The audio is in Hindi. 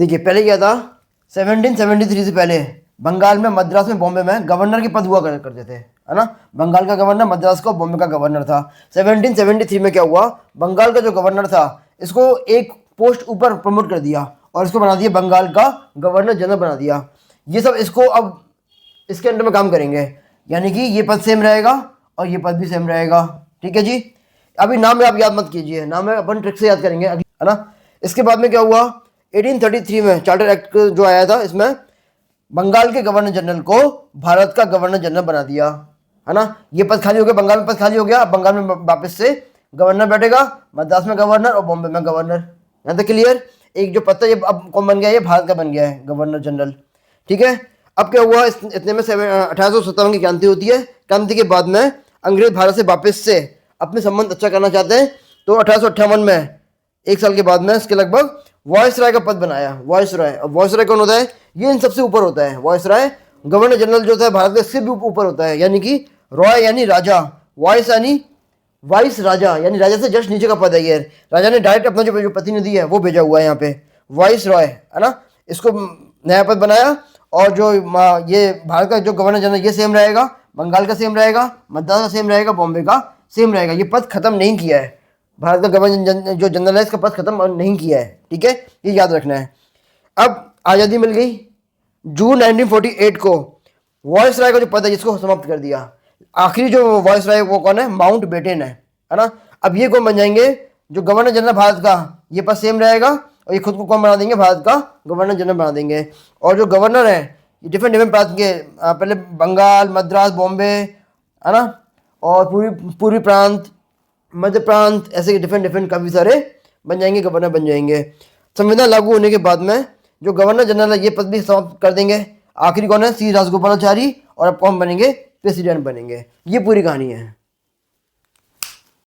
देखिए पहले क्या था, 1773 से पहले बंगाल में, मद्रास में, बॉम्बे में गवर्नर के पद हुआ करते थे, है ना। बंगाल का गवर्नर मद्रास का, बॉम्बे का गवर्नर था। 1773 में क्या हुआ, बंगाल का जो गवर्नर था इसको एक पोस्ट ऊपर प्रमोट कर दिया और इसको बना दिया बंगाल का गवर्नर जनरल बना दिया। ये सब इसको अब इसके अंडर में काम करेंगे, यानी कि ये पद सेम रहेगा और ये पद भी सेम रहेगा। ठीक है जी। अभी नाम आप याद मत कीजिए, नाम अपन ट्रिक से याद करेंगे, है ना। इसके बाद में क्या हुआ, 1833 में चार्टर एक्ट जो आया था, इसमें बंगाल के गवर्नर जनरल को भारत का गवर्नर जनरल बना दिया, है ना। ये पद खाली हो गया, बंगाल में पद खाली हो गया। अब बंगाल में वापस से गवर्नर बैठेगा, मद्रास में गवर्नर और बॉम्बे में गवर्नर। यहाँ तक क्लियर। एक जो पद था ये अब कौन बन गया, ये भारत का बन गया है, गवर्नर जनरल। ठीक है। अब क्या हुआ, इतने में 1857 की क्रांति होती है। क्रांति के बाद में अंग्रेज भारत से वापस से अपने संबंध अच्छा करना चाहते हैं, तो 1858 में, एक साल के बाद में, इसके लगभग वॉइसराय का पद बनाया। वॉइसराय, और वॉइसराय कौन होता है, ये इन सबसे ऊपर होता है। वॉइसराय गवर्नर जनरल जो होता है भारत का, इससे भी ऊपर होता है, यानी कि रॉय यानी राजा, वॉइस यानी वाइस राजा, यानी राजा से जस्ट नीचे का पद है ये। राजा ने डायरेक्ट अपना जो प्रतिनिधि है वो भेजा हुआ है यहाँ पे, वॉइस रॉय, है ना। इसको नया पद बनाया। और जो ये भारत का जो गवर्नर जनरल ये सेम रहेगा, बंगाल का सेम रहेगा, मद्रास का सेम रहेगा, बॉम्बे का सेम रहेगा। ये पद खत्म नहीं किया है, भारत का गवर्नर जो जनरल है इसका पद खत्म नहीं किया है। ठीक है, ये याद रखना है। अब आज़ादी मिल गई, जून 1948 को वॉइसराय का जो पद है इसको समाप्त कर दिया। आखिरी जो वॉइसराय वो कौन है, माउंट बेटन है ना। अब ये कौन बन जाएंगे, जो गवर्नर जनरल भारत का, ये पद सेम रहेगा और ये खुद को कौन बना देंगे, भारत का गवर्नर जनरल बना देंगे। और जो गवर्नर है ये डिफरेंट डिफरेंट प्रांत के, पहले बंगाल, मद्रास, बॉम्बे, है ना, और पूर्वी प्रांत, मध्य प्रांत, ऐसे डिफरेंट डिफरेंट काफ़ी सारे बन जाएंगे, गवर्नर बन जाएंगे। संविधान लागू होने के बाद में जो गवर्नर जनरल है ये पद भी समाप्त कर देंगे। आखिरी कौन है, सी राजगोपालाचारी, और अब कौन बनेंगे, प्रेसिडेंट बनेंगे। ये पूरी कहानी है।